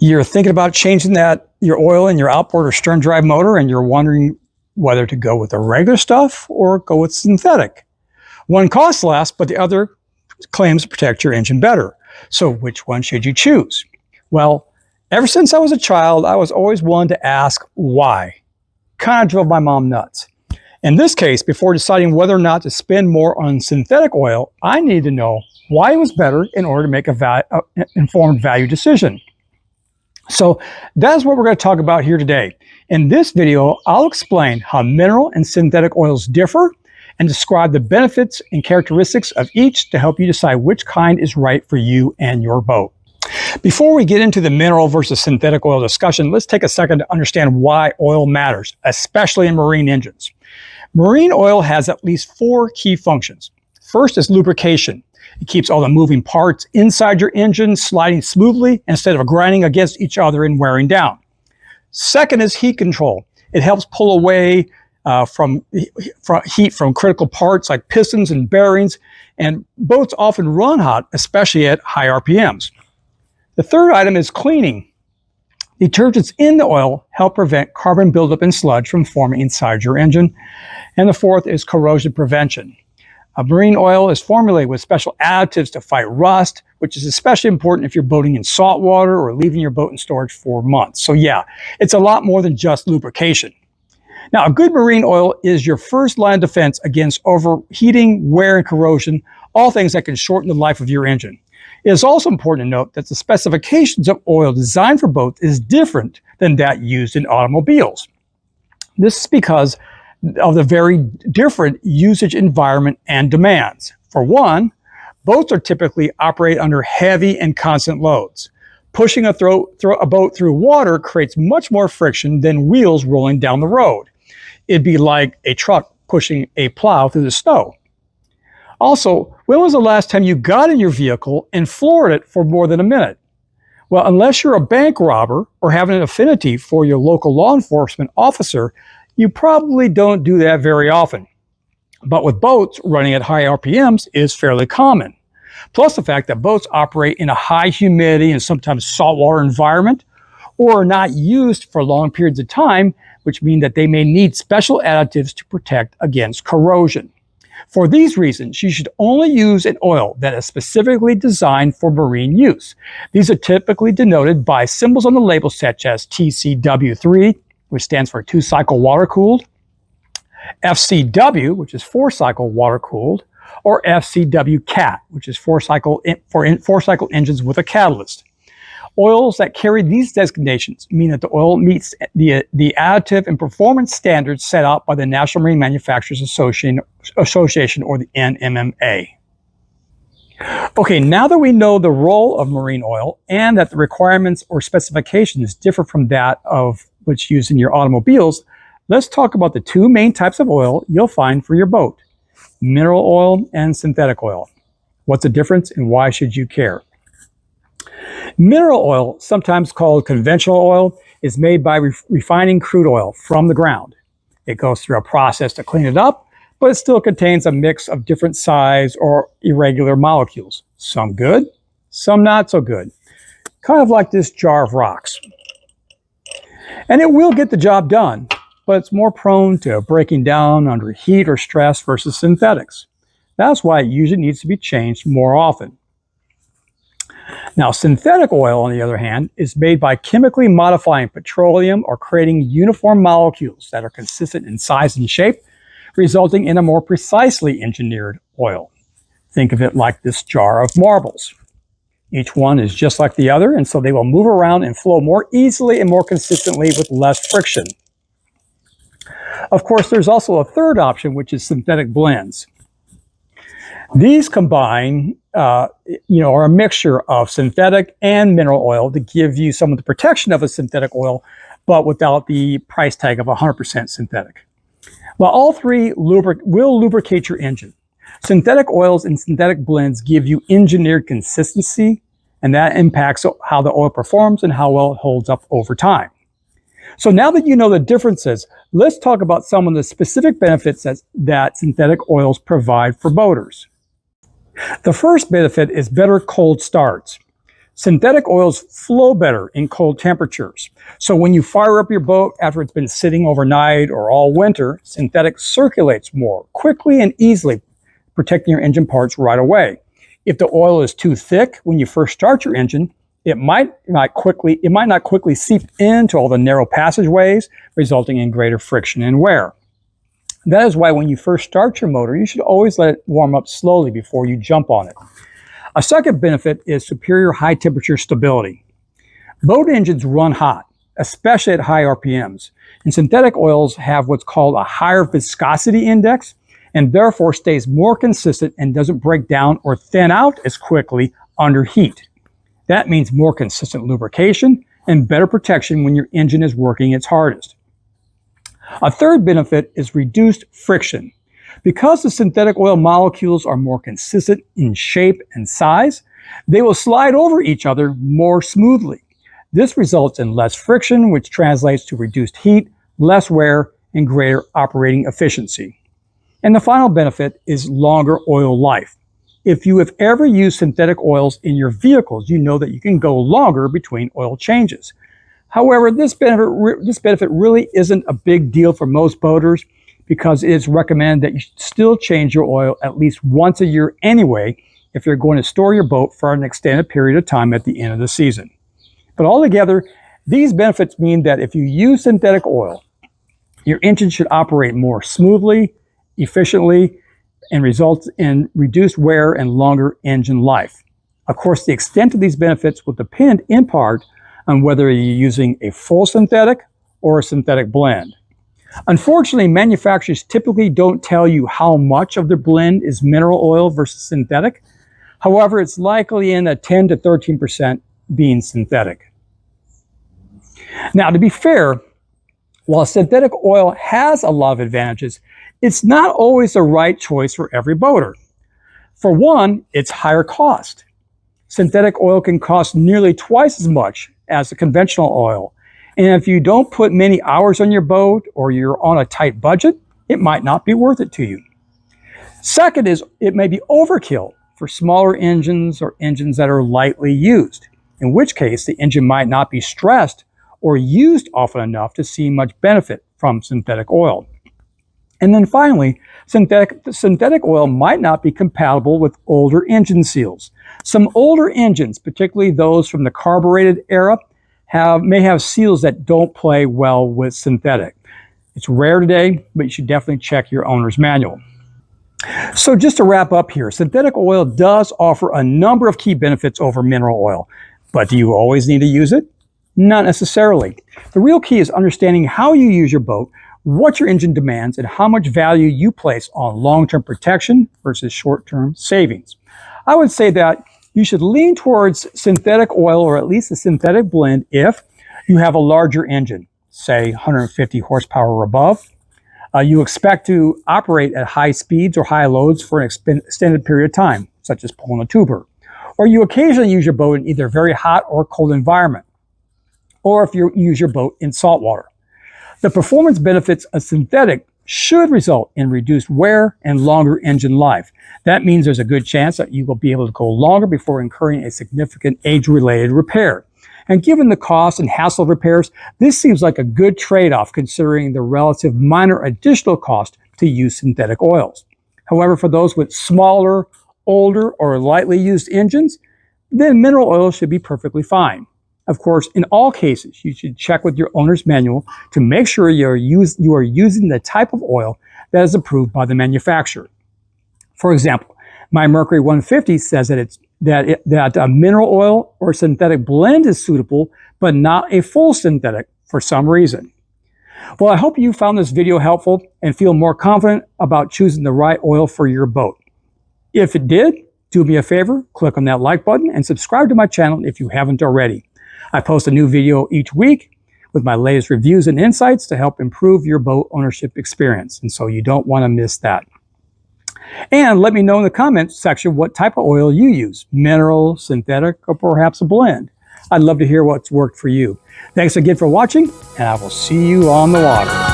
You're thinking about changing your oil in your outboard or stern drive motor, and you're wondering whether to go with the regular stuff or go with synthetic. One costs less, but the other claims to protect your engine better. So which one should you choose? Well, ever since I was a child, I was always one to ask why. Kind of drove my mom nuts. In this case, before deciding whether or not to spend more on synthetic oil, I needed to know why it was better in order to make an informed value decision. So that's what we're going to talk about here today. In this video, I'll explain how mineral and synthetic oils differ and describe the benefits and characteristics of each to help you decide which kind is right for you and your boat. Before we get into the mineral versus synthetic oil discussion, let's take a second to understand why oil matters, especially in marine engines. Marine oil has at least 4 key functions. First is lubrication. It keeps all the moving parts inside your engine sliding smoothly instead of grinding against each other and wearing down. Second is heat control. It helps pull away from heat from critical parts like pistons and bearings, and boats often run hot, especially at high RPMs. The third item is cleaning. Detergents in the oil help prevent carbon buildup and sludge from forming inside your engine. And the fourth is corrosion prevention. Marine oil is formulated with special additives to fight rust, which is especially important if you're boating in salt water or leaving your boat in storage for months. So yeah, it's a lot more than just lubrication. Now, a good marine oil is your first line of defense against overheating, wear, and corrosion, all things that can shorten the life of your engine. It is also important to note that the specifications of oil designed for boats is different than that used in automobiles. This is because of the very different usage environment and demands. For one, boats are typically operate under heavy and constant loads. Pushing a boat through water creates much more friction than wheels rolling down the road. It'd be like a truck pushing a plow through the snow. Also, when was the last time you got in your vehicle and floored it for more than a minute? Well, unless you're a bank robber or have an affinity for your local law enforcement officer, you probably don't do that very often. But with boats, running at high RPMs is fairly common. Plus the fact that boats operate in a high humidity and sometimes saltwater environment, or are not used for long periods of time, which mean that they may need special additives to protect against corrosion. For these reasons, you should only use an oil that is specifically designed for marine use. These are typically denoted by symbols on the label such as TCW3, which stands for 2-cycle water-cooled, FCW, which is 4-cycle water-cooled, or FCW-CAT, which is 4-cycle engines with a catalyst. Oils that carry these designations mean that the oil meets the additive and performance standards set out by the National Marine Manufacturers Association, or the NMMA. Okay, now that we know the role of marine oil and that the requirements or specifications differ from that of what's used in your automobiles, let's talk about the 2 main types of oil you'll find for your boat: mineral oil and synthetic oil. What's the difference and why should you care? Mineral oil, sometimes called conventional oil, is made by refining crude oil from the ground. It goes through a process to clean it up, but it still contains a mix of different size or irregular molecules. Some good, some not so good. Kind of like this jar of rocks. And it will get the job done, but it's more prone to breaking down under heat or stress versus synthetics. That's why it usually needs to be changed more often. Now, synthetic oil, on the other hand, is made by chemically modifying petroleum or creating uniform molecules that are consistent in size and shape, resulting in a more precisely engineered oil. Think of it like this jar of marbles. Each one is just like the other, and so they will move around and flow more easily and more consistently with less friction. Of course, there's also a third option, which is synthetic blends. These combine, are a mixture of synthetic and mineral oil to give you some of the protection of a synthetic oil, but without the price tag of 100% synthetic. While all 3 will lubricate your engine, synthetic oils and synthetic blends give you engineered consistency, and that impacts how the oil performs and how well it holds up over time. So now that you know the differences, let's talk about some of the specific benefits that synthetic oils provide for boaters. The first benefit is better cold starts. Synthetic oils flow better in cold temperatures. So when you fire up your boat after it's been sitting overnight or all winter, synthetic circulates more quickly and easily, protecting your engine parts right away. If the oil is too thick when you first start your engine, it might not quickly seep into all the narrow passageways, resulting in greater friction and wear. That is why when you first start your motor, you should always let it warm up slowly before you jump on it. A second benefit is superior high temperature stability. Boat engines run hot, especially at high RPMs, and synthetic oils have what's called a higher viscosity index, and therefore stays more consistent and doesn't break down or thin out as quickly under heat. That means more consistent lubrication and better protection when your engine is working its hardest. A third benefit is reduced friction. Because the synthetic oil molecules are more consistent in shape and size, they will slide over each other more smoothly. This results in less friction, which translates to reduced heat, less wear, and greater operating efficiency. And the final benefit is longer oil life. If you have ever used synthetic oils in your vehicles, you know that you can go longer between oil changes. However, this benefit really isn't a big deal for most boaters, because it is recommended that you should still change your oil at least once a year anyway if you're going to store your boat for an extended period of time at the end of the season. But altogether, these benefits mean that if you use synthetic oil, your engine should operate more smoothly, efficiently, and result in reduced wear and longer engine life. Of course, the extent of these benefits will depend in part on whether you're using a full synthetic or a synthetic blend. Unfortunately, manufacturers typically don't tell you how much of their blend is mineral oil versus synthetic. However, it's likely in a 10 to 13% being synthetic. Now, to be fair, while synthetic oil has a lot of advantages, it's not always the right choice for every boater. For one, it's higher cost. Synthetic oil can cost nearly twice as much as the conventional oil. And if you don't put many hours on your boat or you're on a tight budget, it might not be worth it to you. Second is it may be overkill for smaller engines or engines that are lightly used, in which case the engine might not be stressed or used often enough to see much benefit from synthetic oil. And then finally, synthetic oil might not be compatible with older engine seals. Some older engines, particularly those from the carbureted era, may have seals that don't play well with synthetic. It's rare today, but you should definitely check your owner's manual. So just to wrap up here, synthetic oil does offer a number of key benefits over mineral oil, but do you always need to use it? Not necessarily. The real key is understanding how you use your boat, what your engine demands, and how much value you place on long-term protection versus short-term savings. I would say that you should lean towards synthetic oil or at least a synthetic blend if you have a larger engine, say 150 horsepower or above. You expect to operate at high speeds or high loads for an extended period of time, such as pulling a tuber. Or you occasionally use your boat in either very hot or cold environment, or if you use your boat in salt water. The performance benefits of synthetic should result in reduced wear and longer engine life. That means there's a good chance that you will be able to go longer before incurring a significant age-related repair. And given the cost and hassle of repairs, this seems like a good trade-off considering the relative minor additional cost to use synthetic oils. However, for those with smaller, older, or lightly used engines, then mineral oil should be perfectly fine. Of course, in all cases, you should check with your owner's manual to make sure you are using the type of oil that is approved by the manufacturer. For example, my Mercury 150 says that a mineral oil or synthetic blend is suitable, but not a full synthetic for some reason. Well, I hope you found this video helpful and feel more confident about choosing the right oil for your boat. If it did, do me a favor, click on that like button and subscribe to my channel if you haven't already. I post a new video each week with my latest reviews and insights to help improve your boat ownership experience, and so you don't want to miss that. And let me know in the comments section what type of oil you use, mineral, synthetic, or perhaps a blend. I'd love to hear what's worked for you. Thanks again for watching, and I will see you on the water.